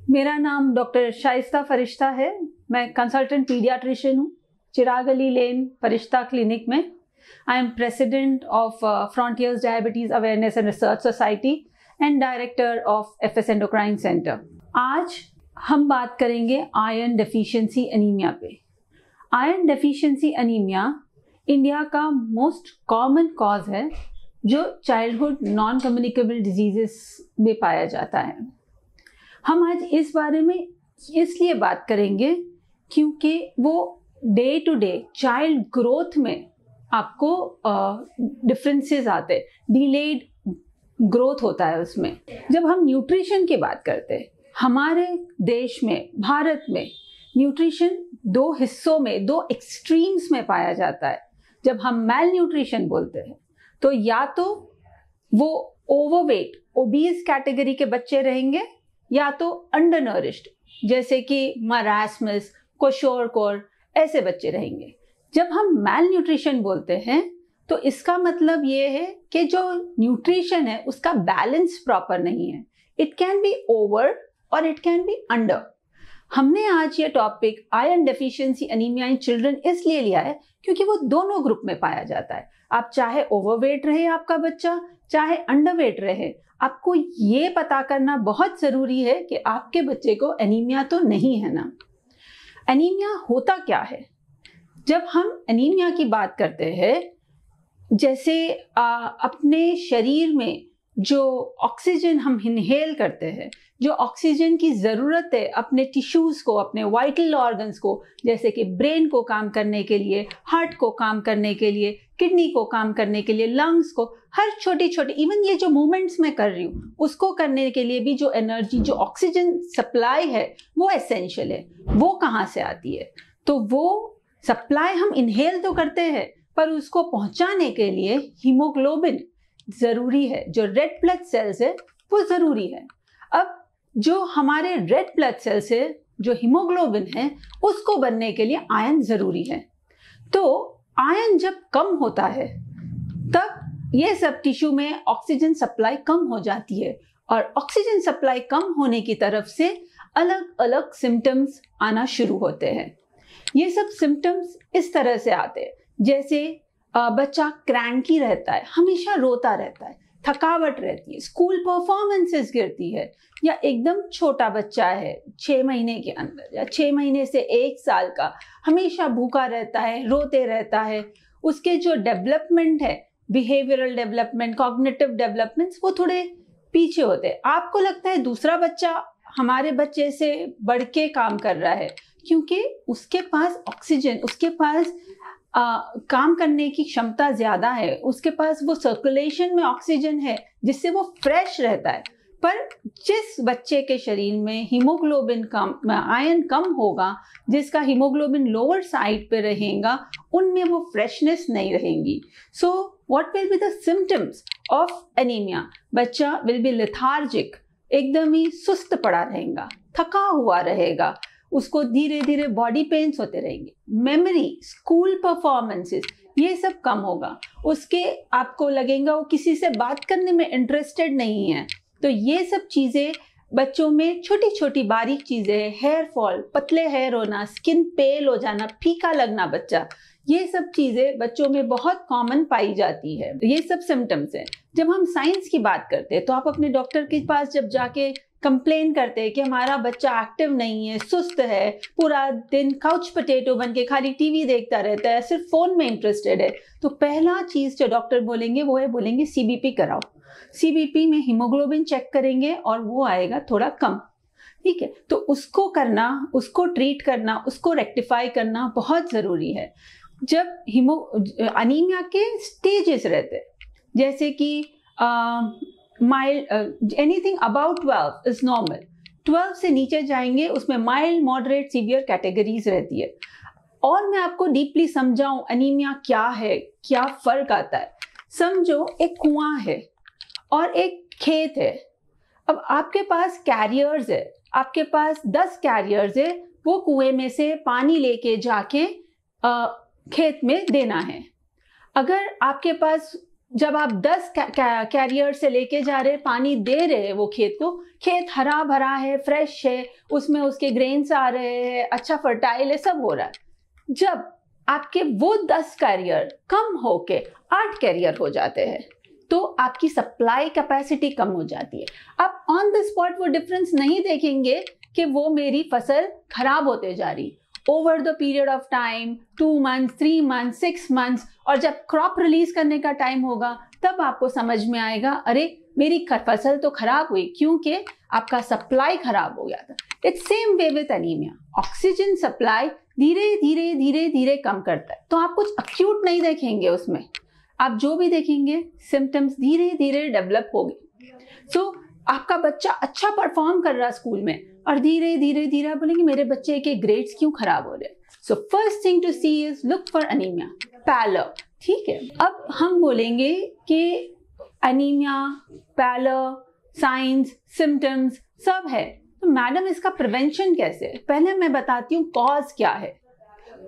मेरा नाम डॉक्टर शाइस्ता फरिश्ता है। मैं कंसल्टेंट पीडियाट्रिशियन हूँ, चिराग अली लेन फरिश्ता क्लिनिक में। I am president of frontiers diabetes awareness and research society and director of FS endocrine centre. आज हम बात करेंगे आयरन डेफिशिएंसी एनीमिया पे। आयरन डेफिशिएंसी एनीमिया इंडिया का मोस्ट कॉमन कॉज है जो चाइल्डहुड नॉन कम्युनिकेबल डिजीजेस में पाया जाता है। हम आज इस बारे में इसलिए बात करेंगे क्योंकि वो day to day child growth में आपको डिफरेंसेस आते हैं, डिलेड ग्रोथ होता है उसमें। जब हम न्यूट्रिशन की बात करते हैं, हमारे देश में, भारत में न्यूट्रिशन दो हिस्सों में, दो एक्सट्रीम्स में पाया जाता है। जब हम मैल न्यूट्रिशन बोलते हैं तो या तो वो ओवरवेट ओबीज कैटेगरी के बच्चे रहेंगे या तो अंडर नरिश्ड जैसे कि मरासमस, क्वोशोरकोर ऐसे बच्चे रहेंगे। जब हम मैल न्यूट्रिशन बोलते हैं तो इसका मतलब ये है कि जो न्यूट्रिशन है उसका बैलेंस प्रॉपर नहीं है। इट कैन बी ओवर और इट कैन बी अंडर। हमने आज ये topic iron deficiency anaemia in children इसलिए लिया है क्योंकि वो दोनों ग्रुप में पाया जाता है। आप चाहे ओवरवेट रहे आपका बच्चा, चाहे अंडरवेट रहे, आपको ये पता करना बहुत जरूरी है कि आपके बच्चे को एनीमिया तो नहीं है ना। एनीमिया होता क्या है? जब हम एनीमिया की बात करते हैं, जैसे अपने शरीर में जो ऑक्सीजन हम इनहेल करते हैं, जो ऑक्सीजन की ज़रूरत है अपने टिश्यूज़ को, अपने वाइटल ऑर्गन्स को, जैसे कि ब्रेन को काम करने के लिए, हार्ट को काम करने के लिए, किडनी को काम करने के लिए, लंग्स को, हर छोटी छोटी, इवन ये जो मूवमेंट्स मैं कर रही हूँ उसको करने के लिए भी जो एनर्जी, जो ऑक्सीजन सप्लाई है वो एसेंशियल है। वो कहाँ से आती है? तो वो सप्लाई हम इनहेल तो करते हैं पर उसको पहुँचाने के लिए हीमोग्लोबिन ज़रूरी है, जो रेड ब्लड सेल्स है वो ज़रूरी है। अब जो हमारे रेड ब्लड सेल्स है, जो हीमोग्लोबिन है, उसको बनने के लिए आयरन ज़रूरी है। तो आयरन जब कम होता है तब ये सब टिश्यू में ऑक्सीजन सप्लाई कम हो जाती है और ऑक्सीजन सप्लाई कम होने की तरफ से अलग अलग सिम्टम्स आना शुरू होते हैं। ये सब सिम्टम्स इस तरह से आते हैं, जैसे बच्चा क्रैंकी रहता है, हमेशा रोता रहता है, थकावट रहती है, स्कूल परफॉर्मेंसेस गिरती है, या एकदम छोटा बच्चा है 6 महीने के अंदर या 6 महीने से 1 साल का, हमेशा भूखा रहता है, रोते रहता है। उसके जो डेवलपमेंट है, बिहेवियरल डेवलपमेंट, कॉग्निटिव डेवलपमेंट्स, वो थोड़े पीछे होते हैं। आपको लगता है दूसरा बच्चा हमारे बच्चे से बढ़ के काम कर रहा है क्योंकि उसके पास ऑक्सीजन, उसके पास काम करने की क्षमता ज्यादा है, उसके पास वो सर्कुलेशन में ऑक्सीजन है जिससे वो फ्रेश रहता है। पर जिस बच्चे के शरीर में हीमोग्लोबिन कम, आयरन कम होगा, जिसका हीमोग्लोबिन लोअर साइड पे रहेगा, उनमें वो फ्रेशनेस नहीं रहेगी। So what will be the symptoms of anaemia? बच्चा विल बी लेथार्जिक, एकदम ही सुस्त पड़ा रहेगा, थका हुआ रहेगा, उसको धीरे धीरे बॉडी पेन्स होते रहेंगे, मेमोरी, स्कूल परफॉर्मेंसेस, ये सब कम होगा। उसके आपको लगेगा वो किसी से बात करने में इंटरेस्टेड नहीं है। तो ये सब चीज़ें बच्चों में, छोटी छोटी बारीक चीज़ें, हेयर फॉल, पतले हेयर होना, स्किन पेल हो जाना, फीका लगना बच्चा, ये सब चीज़ें बच्चों में बहुत कॉमन पाई जाती है। ये सब सिम्टम्स हैं। जब हम साइंस की बात करते हैं तो आप अपने डॉक्टर के पास जब जाके कंप्लेन करते हैं कि हमारा बच्चा एक्टिव नहीं है, सुस्त है, पूरा दिन काउच पोटैटो बन के खाली टीवी देखता रहता है, सिर्फ फोन में इंटरेस्टेड है, तो पहला चीज जो डॉक्टर बोलेंगे वो है, बोलेंगे सीबीपी कराओ। सीबीपी में हीमोग्लोबिन चेक करेंगे और वो आएगा थोड़ा कम। ठीक है, तो उसको करना, उसको ट्रीट करना, उसको रेक्टिफाई करना बहुत जरूरी है। जब अनीमिया के स्टेजेस रहते हैं, जैसे कि mild, anything about 12 is normal, 12 से नीचे जाएंगे उसमें माइल्ड, मॉडरेट, सीवियर कैटेगरीज रहती है। और मैं आपको डीपली समझाऊं अनीमिया क्या है, क्या फर्क आता है। समझो एक कुआं है और एक खेत है। अब आपके पास कैरियर्स है, आपके पास 10 कैरियर्स है, वो कुएं में से पानी लेके जाके खेत में देना है। अगर आपके पास जब आप 10 कैरियर से लेके जा रहे, पानी दे रहे वो खेत को, खेत हरा भरा है, फ्रेश है, उसमें उसके ग्रेन्स आ रहे हैं, अच्छा फर्टाइल है, सब हो रहा है। जब आपके वो 10 कैरियर कम होके 8 कैरियर हो जाते हैं तो आपकी सप्लाई कैपेसिटी कम हो जाती है। आप ऑन द स्पॉट वो डिफरेंस नहीं देखेंगे कि वो मेरी फसल खराब होते जा रही। Over the period of time, 2 months, 3 months, 6 months, और जब क्रॉप रिलीज करने का टाइम होगा तब आपको समझ में आएगा, अरे मेरी फसल तो खराब हुई क्योंकि आपका सप्लाई खराब हो गया था। It's same way with anaemia. Oxygen supply धीरे धीरे धीरे धीरे कम करता है, तो आप कुछ अक्यूट नहीं देखेंगे उसमें। आप जो भी देखेंगे सिम्टम्स धीरे धीरे डेवलप होंगे। सो आपका बच्चा अच्छा परफॉर्म कर रहा स्कूल में और धीरे धीरे धीरे आप बोलेंगे मेरे बच्चे के ग्रेड्स क्यों खराब हो रहे हैं। So first thing to see is look for anaemia, pallor. ठीक है, अब हम बोलेंगे कि एनीमिया, पैलर, साइंस, सिम्टम्स सब है, तो मैडम इसका प्रिवेंशन कैसे है? पहले मैं बताती हूँ कॉज क्या है।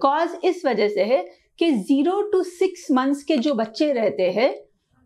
कॉज इस वजह से है कि 0 to 6 मंथ्स के जो बच्चे रहते हैं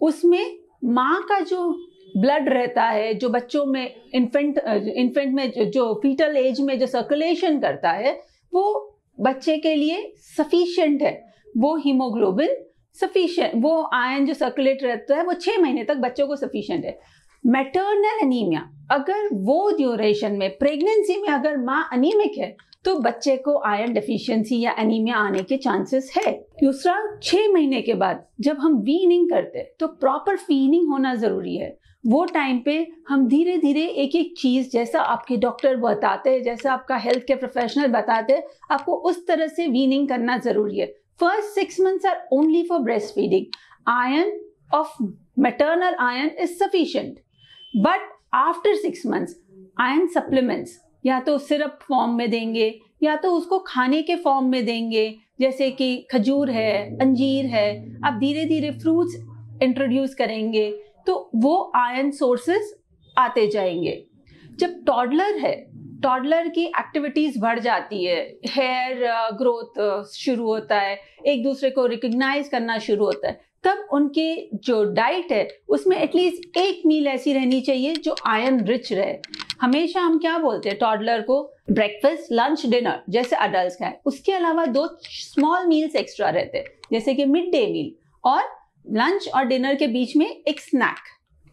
उसमें माँ का जो ब्लड रहता है, जो बच्चों में इन्फेंट में जो फीटल एज में जो सर्कुलेशन करता है, वो बच्चे के लिए सफिशिएंट है। वो हीमोग्लोबिन सफिशिएंट, वो आयरन जो सर्कुलेट रहता है वो 6 महीने तक बच्चों को सफिशिएंट है। मैटरनल एनीमिया, अगर वो ड्यूरेशन में प्रेगनेंसी में अगर माँ अनीमिक है तो बच्चे को आयरन डेफिशिएंसी या एनीमिया आने के चांसेस है। दूसरा, 6 महीने के बाद जब हम वीनिंग करते हैं तो प्रॉपर फीडिंग होना जरूरी है। वो टाइम पे हम धीरे धीरे एक एक चीज, जैसा आपके डॉक्टर बताते हैं, जैसा आपका हेल्थ के प्रोफेशनल बताते हैं, आपको उस तरह से वीनिंग करना जरूरी है। First 6 months are only for breastfeeding. Iron of maternal iron is sufficient, but after 6 months iron supplements या तो सिरप फॉर्म में देंगे या तो उसको खाने के फॉर्म में देंगे, जैसे कि खजूर है, अंजीर है। आप धीरे धीरे फ्रूट्स इंट्रोड्यूस करेंगे तो वो आयरन सोर्सेस आते जाएंगे। जब टॉडलर है, टॉडलर की एक्टिविटीज बढ़ जाती है, हेयर ग्रोथ शुरू होता है, एक दूसरे को रिकग्नाइज करना शुरू होता है, तब उनके जो डाइट है उसमें एटलीस्ट एक मील ऐसी रहनी चाहिए जो आयरन रिच रहे। हमेशा हम क्या बोलते हैं टॉडलर को, ब्रेकफास्ट, लंच, डिनर जैसे अडल्ट का है, उसके अलावा 2 स्मॉल मील्स एक्स्ट्रा रहते हैं, जैसे कि मिड डे मील और लंच और डिनर के बीच में एक स्नैक।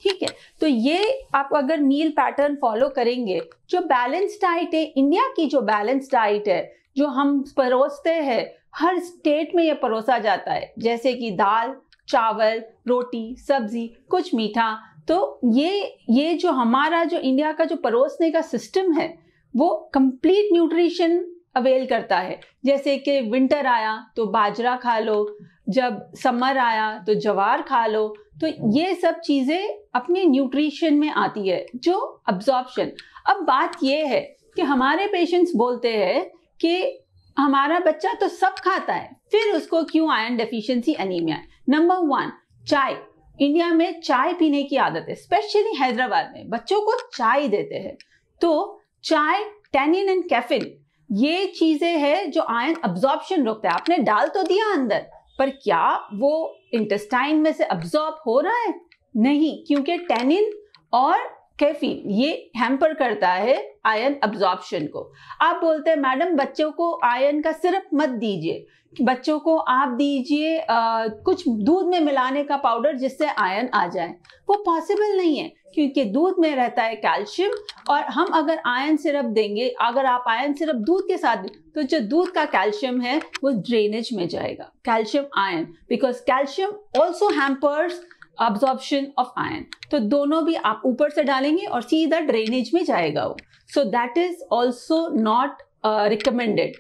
ठीक है, तो ये आप अगर मील पैटर्न फॉलो करेंगे, जो बैलेंस डाइट है, इंडिया की जो बैलेंस डाइट है जो हम परोसते हैं, हर स्टेट में ये परोसा जाता है, जैसे कि दाल, चावल, रोटी, सब्जी, कुछ मीठा। तो ये जो हमारा जो इंडिया का जो परोसने का सिस्टम है वो कंप्लीट न्यूट्रिशन अवेल करता है। जैसे कि विंटर आया तो बाजरा खा लो, जब समर आया तो ज्वार खा लो, तो ये सब चीजें अपने न्यूट्रिशन में आती है, जो अब्जॉर्प्शन। अब बात ये है कि हमारे पेशेंट्स बोलते हैं कि हमारा बच्चा तो सब खाता है, फिर उसको क्यों आयरन डेफिशिएंसी एनीमिया है। नंबर 1, चाय। इंडिया में चाय पीने की आदत है, स्पेशली हैदराबाद में बच्चों को चाय देते हैं। तो चाय, टैनिन एंड कैफीन, ये चीजें हैं जो आयरन अब्जॉर्प्शन रोकता है। आपने डाल तो दिया अंदर, पर क्या वो इंटेस्टाइन में से अब्जॉर्ब हो रहा है? नहीं, क्योंकि टैनिन और कैफीन ये हैम्पर करता है आयरन अब्जॉर्प्शन को। आप बोलते हैं मैडम बच्चों को आयरन का सिरप मत दीजिए, बच्चों को आप दीजिए कुछ दूध में मिलाने का पाउडर जिससे आयरन आ जाए। वो पॉसिबल नहीं है, क्योंकि दूध में रहता है कैल्शियम, और हम अगर आयरन सिरप देंगे, अगर आप आयरन सिरप दूध के साथ, तो जो दूध का कैल्शियम है वो ड्रेनेज में जाएगा, calcium iron, because calcium also hampers absorption of iron. तो दोनों भी आप ऊपर से डालेंगे और सीधा ड्रेनेज में जाएगा वो। So that is also not recommended.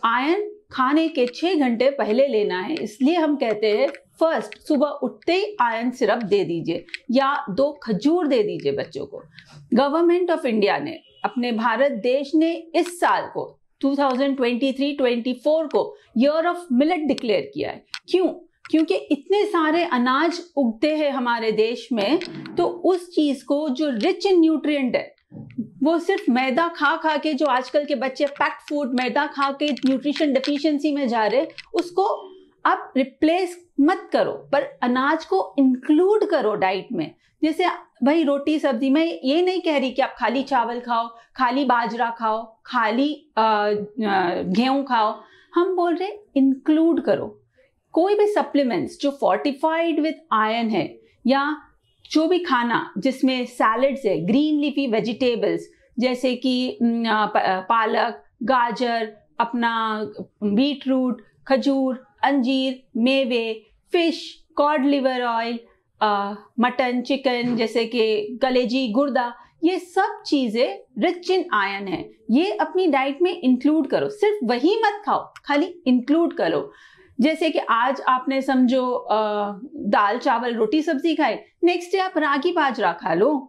Iron खाने के 6 घंटे पहले लेना है, इसलिए हम कहते हैं फर्स्ट सुबह उठते ही आयरन सिरप दे दीजिए या 2 खजूर दे दीजिए बच्चों को। गवर्नमेंट ऑफ इंडिया ने, अपने भारत देश ने इस साल को 2023-24 को ईयर ऑफ मिलेट डिक्लेयर किया है। क्यों? क्योंकि इतने सारे अनाज उगते हैं हमारे देश में, तो उस चीज को जो रिच इन न्यूट्रिएंट है, वो सिर्फ मैदा खा खा के, जो आजकल के बच्चे पैक्ड फूड मैदा खा के न्यूट्रिशन डेफिशिएंसी में जा रहे, उसको आप रिप्लेस मत करो, पर अनाज को इंक्लूड करो डाइट में। जैसे भाई रोटी सब्जी, मैं ये नहीं कह रही कि आप खाली चावल खाओ, खाली बाजरा खाओ, खाली गेहूं खाओ, हम बोल रहे इंक्लूड करो। कोई भी सप्लीमेंट्स जो फोर्टिफाइड विद आयरन है, या जो भी खाना जिसमें सैलड्स है, ग्रीन लीफी वेजिटेबल्स जैसे कि पालक, गाजर, अपना बीट रूट, खजूर, अंजीर, मेवे, fish, cod liver oil, mutton, chicken जैसे कि कलेजी, गुर्दा, ये सब चीजें रिच इन आयरन है। ये अपनी डाइट में इंक्लूड करो। सिर्फ वही मत खाओ, खाली इंक्लूड करो। जैसे कि आज आपने समझो दाल चावल रोटी सब्जी खाए, नेक्स्ट डे आप रागी बाजरा खा लो।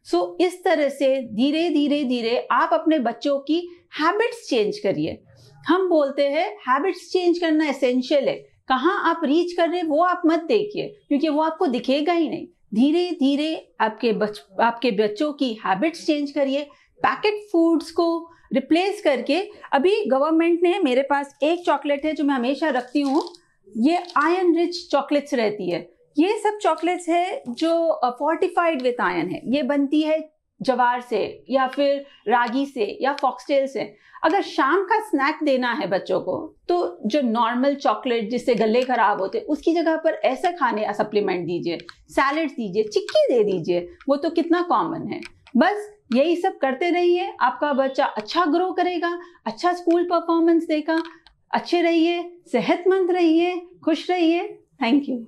सो इस तरह से धीरे धीरे धीरे आप अपने बच्चों की हैबिट्स चेंज करिए। हम बोलते हैं हैबिट्स चेंज करना एसेंशियल है। कहाँ आप रीच कर रहे वो आप मत देखिए, क्योंकि वो आपको दिखेगा ही नहीं। धीरे धीरे आपके बच्चों की हैबिट्स चेंज करिए। पैकेट फूड्स को रिप्लेस करके, अभी गवर्नमेंट ने, मेरे पास एक चॉकलेट है जो मैं हमेशा रखती हूँ, ये आयरन रिच चॉकलेट्स रहती है। ये सब चॉकलेट्स है जो फोर्टिफाइड विद आयरन है। ये बनती है जवार से या फिर रागी से या फॉक्सटेल से। अगर शाम का स्नैक देना है बच्चों को, तो जो नॉर्मल चॉकलेट जिससे गले खराब होते, उसकी जगह पर ऐसे खाने या सप्लीमेंट दीजिए, सैलेड दीजिए, चिक्की दे दीजिए, वो तो कितना कॉमन है। बस यही सब करते रहिए, आपका बच्चा अच्छा ग्रो करेगा, अच्छा स्कूल परफॉर्मेंस देगा। अच्छे रहिए, सेहतमंद रहिए, खुश रहिए। Thank you.